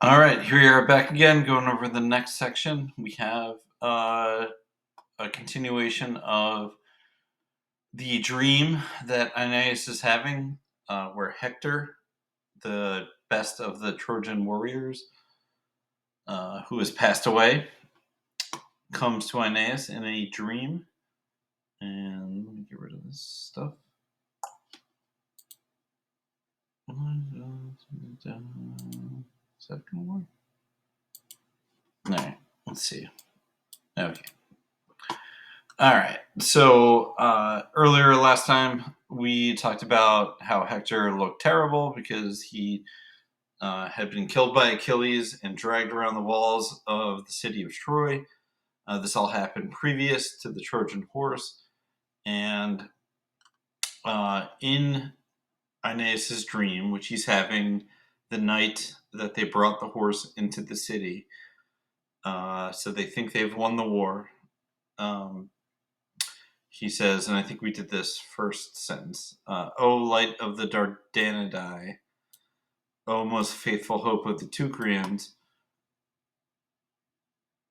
All right, here we are back again, going over the next section. We have a continuation of the dream that Aeneas is having, where Hector, the best of the Trojan warriors, who has passed away, comes to Aeneas in a dream. And let me get rid of this stuff. Is that going to work? All right, let's see. Okay. All right. So earlier last time we talked about how Hector looked terrible because he had been killed by Achilles and dragged around the walls of the city of Troy. This all happened previous to the Trojan horse, and in Aeneas' dream, which he's having the night that they brought the horse into the city, so they think they've won the war. He says, and I think we did this first sentence, O light of the Dardanidae, O most faithful hope of the Teucrians.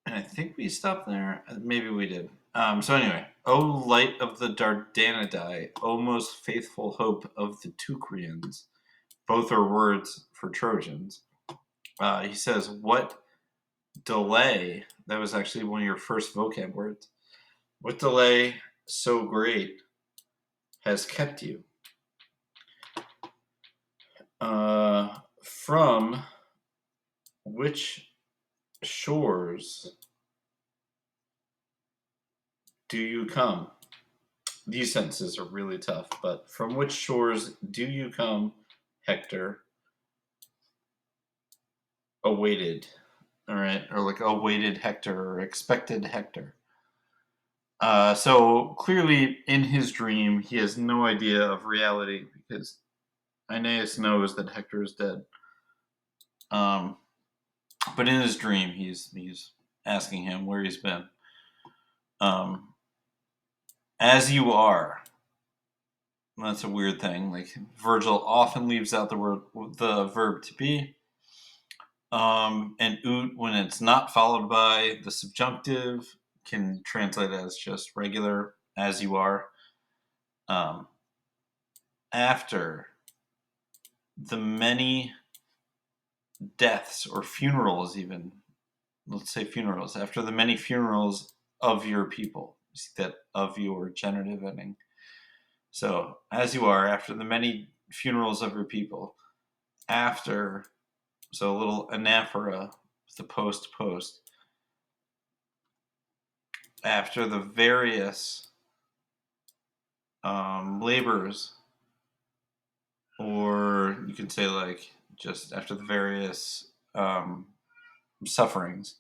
And I think we stopped there. Maybe we did. So anyway, O light of the Dardanidae, O most faithful hope of the Teucrians. Both are words for Trojans. He says, what delay, that was actually one of your first vocab words, what delay so great has kept you? From which shores do you come? These sentences are really tough, but from which shores do you come, Hector? Awaited, all right, or like awaited Hector or expected Hector. So clearly in his dream, he has no idea of reality because Aeneas knows that Hector is dead. But in his dream, he's asking him where he's been. As you are. That's a weird thing. Like Virgil often leaves out the verb to be. And ut, when it's not followed by the subjunctive, can translate as just regular, as you are. After the many deaths or funerals, even, let's say funerals, after the many funerals of your people, see that of your genitive ending. So, as you are, after the many funerals of your people, after, so a little anaphora, the post, after the various labors, or you can say like just after the various sufferings.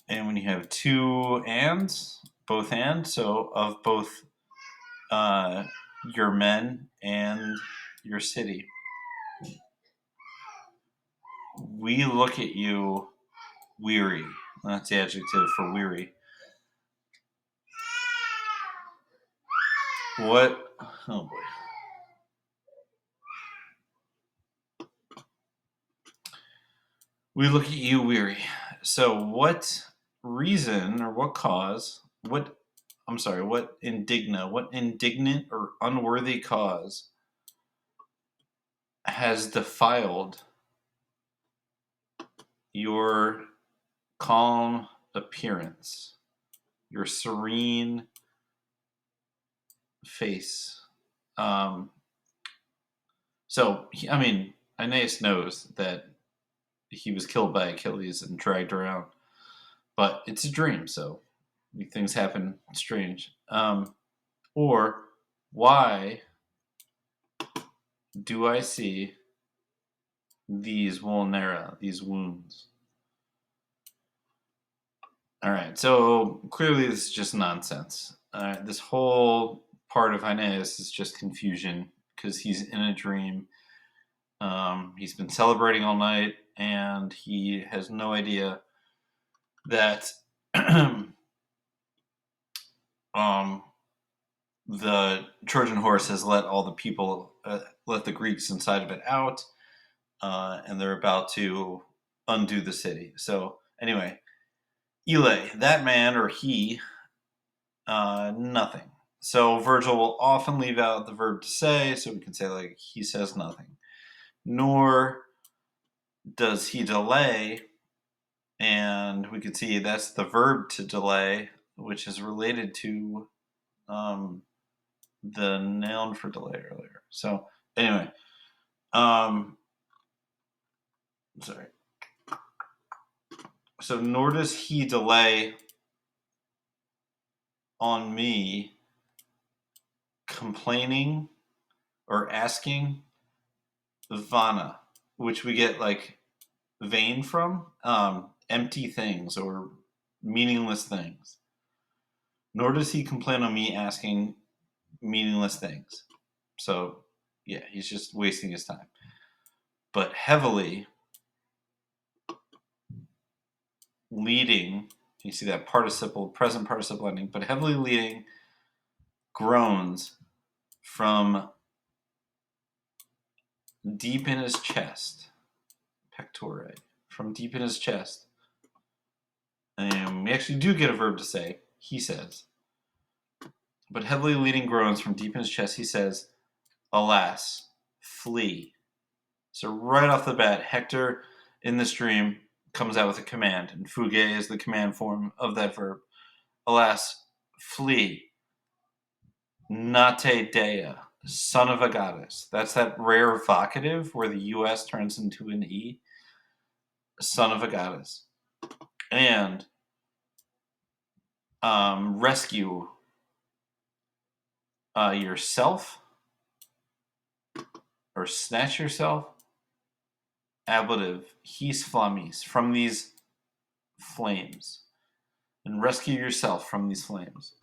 And when you have two ands, both and, so of both your men and your city, we look at you weary. That's the adjective for weary. What? Oh boy. We look at you weary. So what reason or what cause, what indignant or unworthy cause has defiled your calm appearance, your serene face? Aeneas knows that he was killed by Achilles and dragged around, but it's a dream, so things happen strange. Or why do I see these vulnera, these wounds? All right, so clearly this is just nonsense. This whole part of Aeneas is just confusion because he's in a dream. He's been celebrating all night, and he has no idea that the Trojan horse has let all the people, let the Greeks inside of it out. and they're about to undo the city. So anyway, Ile, that man or he, nothing. So Virgil will often leave out the verb to say, so we can say like he says nothing. Nor does he delay, and we can see that's the verb to delay, which is related to the noun for delay earlier. So anyway, sorry. So nor does he delay on me complaining or asking vana, which we get like vain from, empty things or meaningless things. Nor does he complain on me asking meaningless things. So yeah, he's just wasting his time. But heavily leading, you see that participle, present participle ending, but heavily leading groans from deep in his chest, pectore, from deep in his chest. And we actually do get a verb to say, he says. But heavily leading groans from deep in his chest, he says, alas, flee. So right off the bat, Hector in this dream comes out with a command, and fuge is the command form of that verb. Alas, flee. Nate dea, son of a goddess. That's that rare vocative where the US turns into an E. Son of a goddess. And rescue yourself or snatch yourself. Ablative, his flammis, from these flames. And rescue yourself from these flames.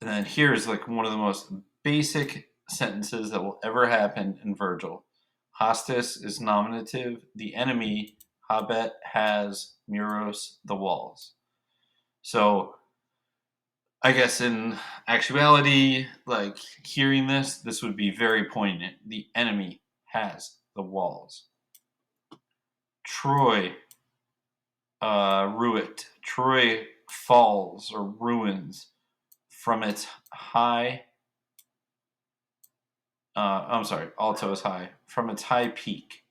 And then here's like one of the most basic sentences that will ever happen in Virgil. Hostis is nominative. The enemy, habet, has muros, the walls. So I guess in actuality, like hearing this would be very poignant. The enemy has the walls. Troy, ruit. Troy falls or ruins from its high. I'm sorry, alto is high. From its high peak.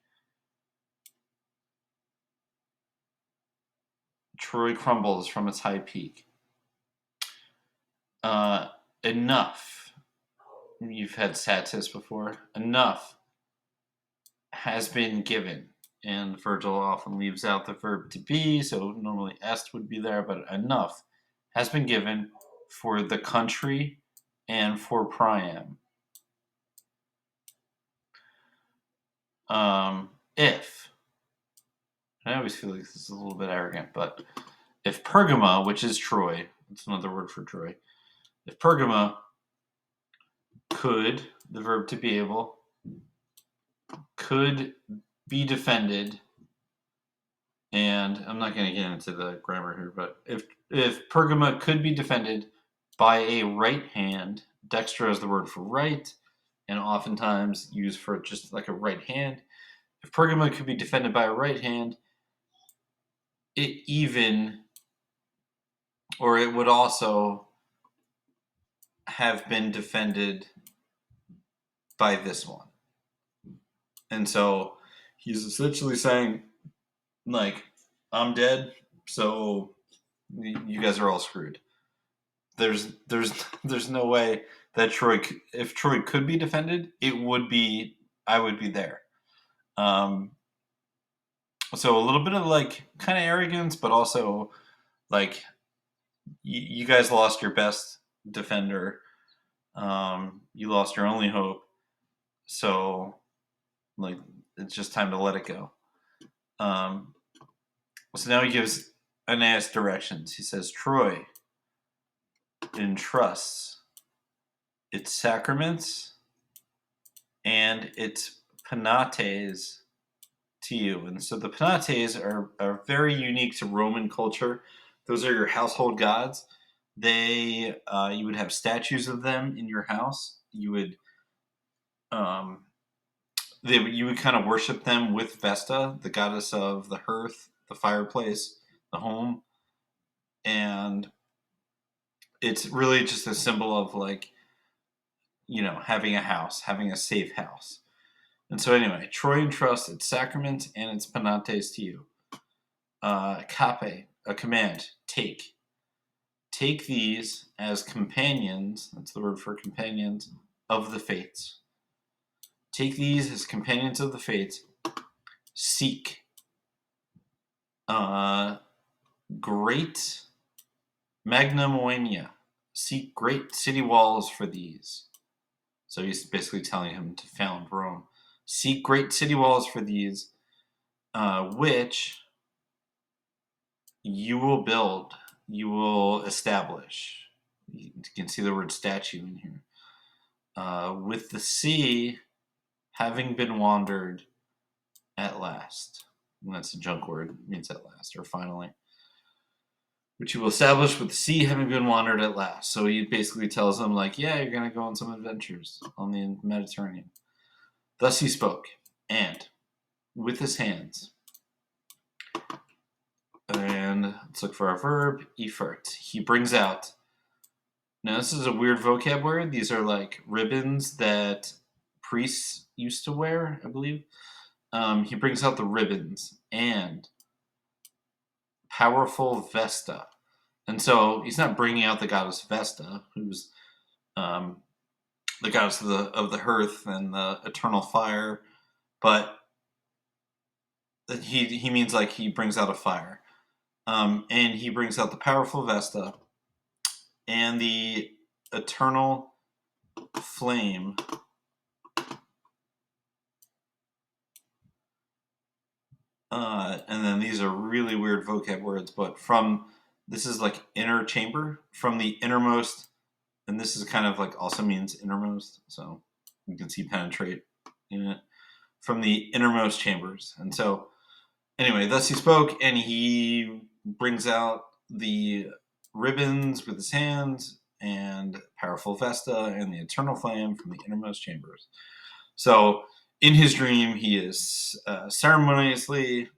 Troy crumbles from its high peak. Enough. You've had satis before. Enough has been given. And Virgil often leaves out the verb to be, so normally est would be there, but enough has been given for the country and for Priam. If, and I always feel like this is a little bit arrogant, but if Pergama, which is Troy, it's another word for Troy, if Pergama could, the verb to be able, could be defended, and I'm not going to get into the grammar here, but if Pergama could be defended by a right hand, dextra is the word for right, and oftentimes used for just like a right hand. If Pergama could be defended by a right hand, it would also have been defended by this one. And so he's essentially saying, like, I'm dead, so you guys are all screwed. There's no way that if Troy could be defended, I would be there. So a little bit of like kind of arrogance, but also like you guys lost your best defender. You lost your only hope. So like it's just time to let it go. So now he gives Aeneas directions. He says, Troy entrusts its sacraments and its penates to you. And so the penates are very unique to Roman culture. Those are your household gods. You would have statues of them in your house. You would you would kind of worship them with Vesta, the goddess of the hearth, the fireplace, the home, and it's really just a symbol of like, having a house, having a safe house. And so anyway, Troy entrusts its sacraments and its penantes to you. Cape, a command, take. Take these as companions, that's the word for companions, of the faiths. Take these as companions of the faiths. Seek. Great magnomoenia. Seek great city walls for these. So he's basically telling him to found Rome. Seek great city walls for these, which you will build, you will establish. You can see the word statue in here. With the sea having been wandered at last. And that's a junk word. It means at last or finally. Which you will establish with the sea having been wandered at last. So he basically tells them, like, yeah, you're going to go on some adventures on the Mediterranean. Thus he spoke, and with his hands, and let's look for our verb, effort. He brings out. Now, this is a weird vocab word. These are like ribbons that priests used to wear, I believe. He brings out the ribbons and powerful Vesta. And so he's not bringing out the goddess Vesta, who's the goddess of the hearth and the eternal fire, but he means like he brings out a fire. And he brings out the powerful Vesta and the eternal flame. And then these are really weird vocab words, but this is like inner chamber, from the innermost, and this is kind of like also means innermost, so you can see penetrate in it, from the innermost chambers. And so anyway, thus he spoke, and he brings out the ribbons with his hands and powerful Vesta and the eternal flame from the innermost chambers. So in his dream, he is ceremoniously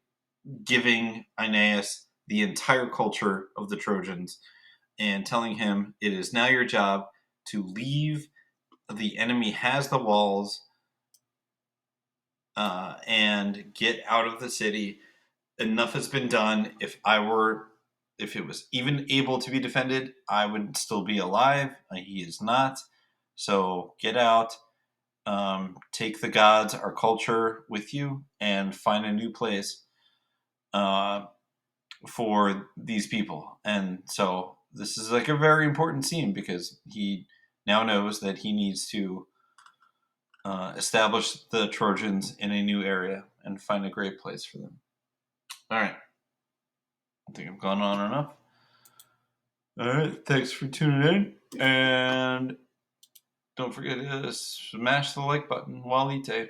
giving Aeneas the entire culture of the Trojans and telling him it is now your job to leave. The enemy has the walls and get out of the city. Enough has been done. If it was even able to be defended, I would still be alive. He is not. So get out. Take the gods, our culture, with you, and find a new place for these people. And so this is like a very important scene because he now knows that he needs to establish the Trojans in a new area and find a great place for them. All right. I think I've gone on enough. All right. Thanks for tuning in. And don't forget to smash the like button. Walite.